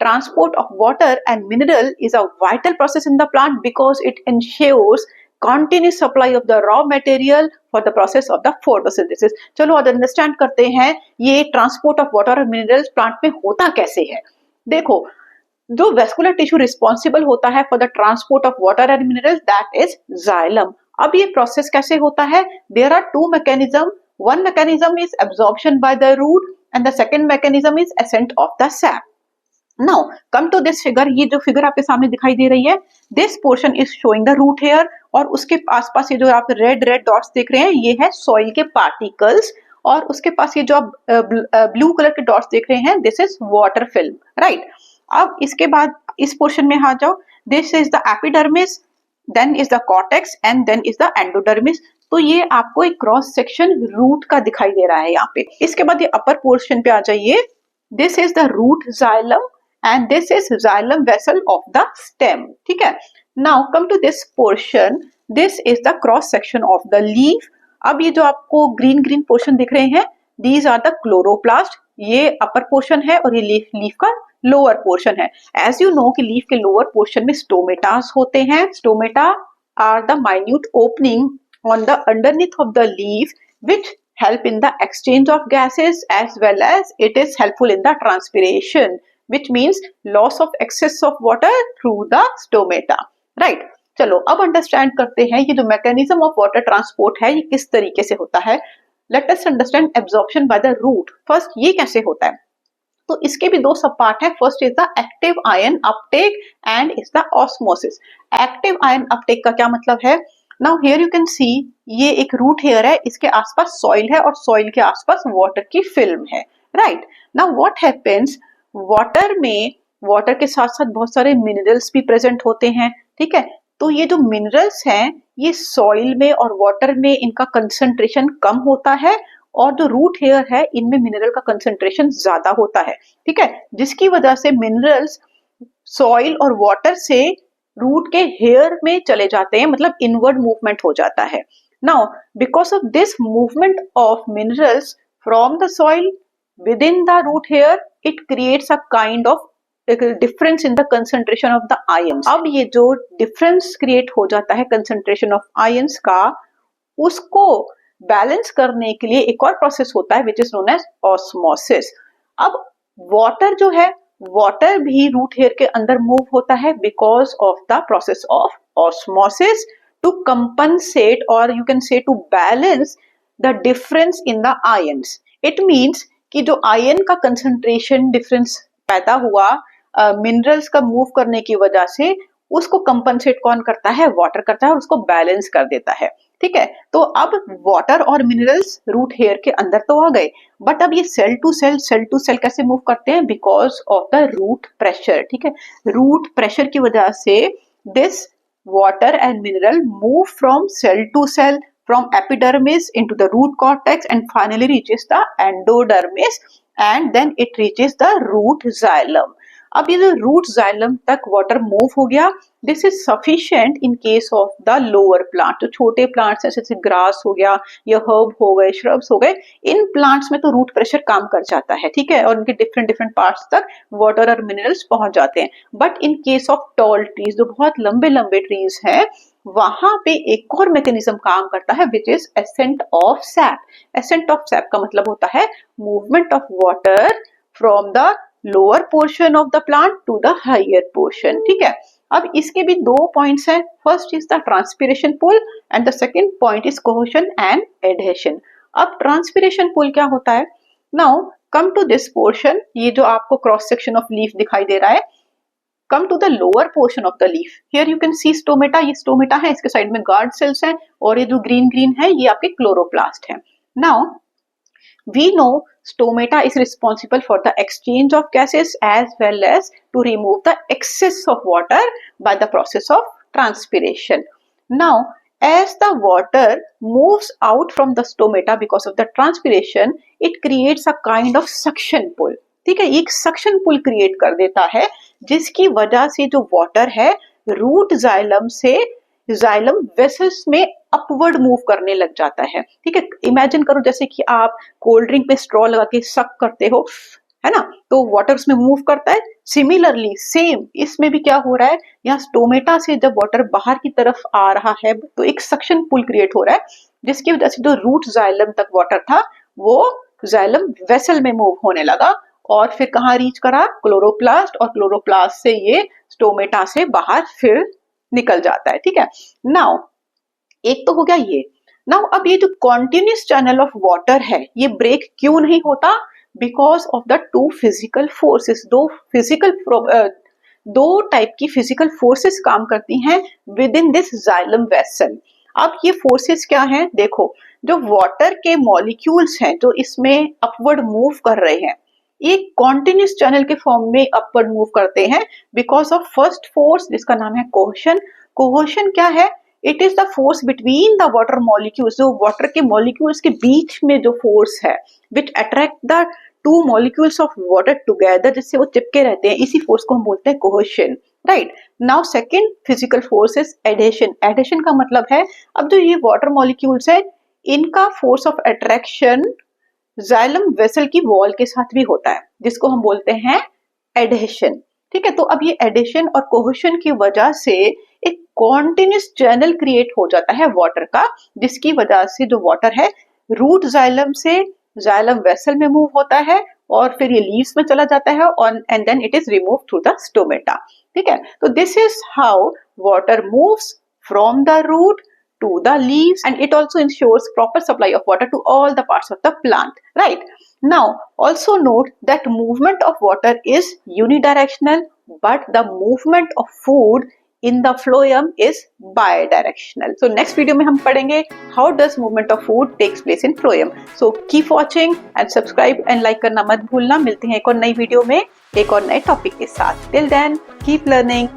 transport of water and mineral is a vital process in the plant because it ensures continuous supply of the raw material for the process of the photosynthesis. चलो अब understand करते हैं ये transport of water और minerals plant में होता कैसे है। देखो, जो वेस्कुलर टिश्यू रिस्पॉन्सिबल होता है for the transport of water and minerals that is xylem. अब ये प्रोसेस कैसे होता है? There are two mechanism, one mechanism is absorption by the root and the second mechanism is ascent of the sap. Now come to this figure, ये जो figure आपके सामने दिखाई दे रही है, this portion is showing the root hair, और उसके आसपास ये जो आप रेड रेड डॉट्स देख रहे हैं ये है सॉइल के पार्टिकल्स, और उसके पास ये जो आप ब्लू कलर के डॉट्स देख रहे हैं this is water film, right. अब इसके बाद इस पोर्शन में आ जाओ, this is the epidermis, then is the cortex and then is the endodermis. तो ये आपको एक क्रॉस सेक्शन रूट का दिखाई दे रहा है यहाँ पे। इसके बाद ये अपर पोर्शन पे आ जाइए, this is the root xylem and this is xylem vessel of the stem, ठीक है। Now come to this portion, this is the cross section of the leaf। अब ये जो आपको ग्रीन ग्रीन पोर्शन दिख रहे हैं these are the chloroplast, ये अपर पोर्शन है और ये लीफ का लोअर पोर्शन है। As you know कि लीफ के लोअर पोर्शन में स्टोमेटास होते हैं। Stomata are the minute opening on the underneath of the leaf which help in the exchange of gases as well as it is helpful in the transpiration, which means loss of excess of water through the stomata, right? चलो अब understand करते हैं ये जो mechanism of water transport है ये किस तरीके से होता है। Let us understand absorption by the root. First ये कैसे होता है, तो इसके भी दो सब पार्ट है। First is the active ion Uptake and is the osmosis. Active ion Uptake का क्या मतलब है? नाउ हियर यू कैन सी ये एक रूट हेयर है, इसके आसपास सॉइल है और सॉइल के आसपास वाटर की फिल्म है, right. Now what happens, water में वाटर के साथ साथ बहुत सारे मिनरल्स भी प्रेजेंट होते हैं, ठीक है। तो ये जो मिनरल्स हैं ये सॉइल में और वाटर में इनका कंसंट्रेशन कम होता है, और जो रूट हेयर है इनमें मिनरल का कंसंट्रेशन ज्यादा होता है, ठीक है। जिसकी वजह से मिनरल्स सॉइल और वाटर से रूट के हेयर में चले जाते हैं, मतलब इनवर्ड मूवमेंट हो जाता है। Now because of this movement of minerals from the soil within the root hair it creates a kind of difference in the concentration of the ions। अब ये जो difference create हो जाता है concentration of ions का, उसको balance करने के लिए एक और प्रोसेस होता है which is known as osmosis। अब वाटर जो है वाटर भी रूट हेयर के अंदर मूव होता है because of the process of osmosis to compensate or you can say to balance the difference in the ions। It means कि जो आयन का कंसंट्रेशन डिफरेंस पैदा हुआ मिनरल्स का मूव करने की वजह से, उसको कंपनसेट कौन करता है? वाटर करता है, और उसको बैलेंस कर देता है, ठीक है। तो अब वाटर और मिनरल्स रूट हेयर के अंदर तो आ गए, बट अब ये सेल टू सेल कैसे मूव करते हैं? Because of the root pressure, ठीक है। रूट प्रेशर की वजह से this water and mineral move from cell to cell, from epidermis into the root cortex and finally reaches the endodermis and then it reaches the root xylem। अब ये जो root xylem तक water move हो गया, this is sufficient in case of the lower plant. जो छोटे plants हैं जैसे ग्रास हो गया या हर्ब हो गए, श्रब्स हो गए, इन प्लांट्स में तो रूट प्रेशर काम कर जाता है, ठीक है, और उनके डिफरेंट डिफरेंट पार्ट्स तक वाटर और मिनरल्स पहुंच जाते हैं। But in case of tall trees, जो बहुत लंबे लंबे ट्रीज हैं, वहां पे एक और मैकेनिज्म काम करता है which is ascent of sap. Ascent of sap का मतलब होता है movement of water from the lower portion of the plant to the higher portion, ठीक है। अब इसके भी दो पॉइंट्स हैं, first is the transpiration pull and the second point is cohesion and adhesion. अब ट्रांसपिरेशन पुल क्या होता है? Now come to this portion, ये जो आपको क्रॉस सेक्शन ऑफ लीफ दिखाई दे रहा है, come to the lower portion of the leaf, here you can see stomata. ये स्टोमेटा है, इसके साइड में गार्ड सेल्स हैं, और ये जो ग्रीन ग्रीन है ये आपके क्लोरोप्लास्ट है। Now we know stomata is responsible for the exchange of gases as well as to remove the excess of water by the process of transpiration। Now as the water moves out from the stomata because of the transpiration, it creates a kind of suction pull, ठीक है। एक suction पुल create कर देता है जिसकी वजह से जो वाटर है रूट जाइलम से जाइलम वेसल्स में अपवर्ड मूव करने लग जाता है, ठीक है। इमेजिन करो जैसे कि आप कोल्ड ड्रिंक पे स्ट्रॉ लगा के सक करते हो, है ना, तो वाटर उसमें मूव करता है। सिमिलरली सेम इसमें भी क्या हो रहा है, यहाँ स्टोमेटा से जब वाटर बाहर की तरफ आ रहा है तो एक सक्शन पुल क्रिएट हो रहा है, जिसकी वजह से जो रूट जाइलम तक वाटर था वो जाइलम वेसल में मूव होने लगा और फिर कहाँ रीच करा, क्लोरोप्लास्ट, और क्लोरोप्लास्ट से ये स्टोमेटा से बाहर फिर निकल जाता है। ठीक है, नाउ एक तो हो गया ये। नाउ अब ये जो कॉन्टिन्यूस चैनल ऑफ वाटर है ये ब्रेक क्यों नहीं होता, because of the two physical forces. दो टाइप की फिजिकल फोर्सेस काम करती हैं with in this xylem vessel. अब ये फोर्सेस क्या हैं, देखो जो वाटर के मॉलिक्यूल्स हैं जो इसमें अपवर्ड मूव कर रहे हैं, ये कॉन्टिन्यूस चैनल के फॉर्म में अपवर्ड मूव करते हैं बिकॉज ऑफ फर्स्ट फोर्स जिसका नाम है कोहेशन। कोहेशन क्या है, it is the force between the water molecules, जो वाटर के मॉलिक्यूल्स के बीच में जो फोर्स है which attract the two molecules of water together, जिससे वो चिपके रहते हैं, इसी फोर्स को हम बोलते हैं cohesion. Right, now second physical force is adhesion. Adhesion का मतलब है अब जो ये वाटर मॉलिक्यूल्स है इनका force of attraction xylem vessel की वॉल के साथ भी होता है, जिसको हम बोलते हैं एडेशन। ठीक है, तो अब ये एडेशन और कोहेशन की वजह से एक कॉन्टिन्यूस चैनल क्रिएट हो जाता है वाटर का, जिसकी वजह से जो वाटर है रूट जाइलम से जाइलम वेसल में मूव होता है और फिर ये लीव्स में चला जाता है और and then it is remove through the stomata. ठीक है, तो this is how water moves from the root to the leaves, and it also ensures proper supply of water to all the parts of the plant. Right, now also note that movement of water is unidirectional, but the movement of food in the phloem is bidirectional. So next video में हम पढ़ेंगे how does movement of food takes place in phloem. So keep watching and subscribe and like करना मत भूलना। मिलते हैं एक और नई वीडियो में एक और नए टॉपिक के साथ। Till then keep learning.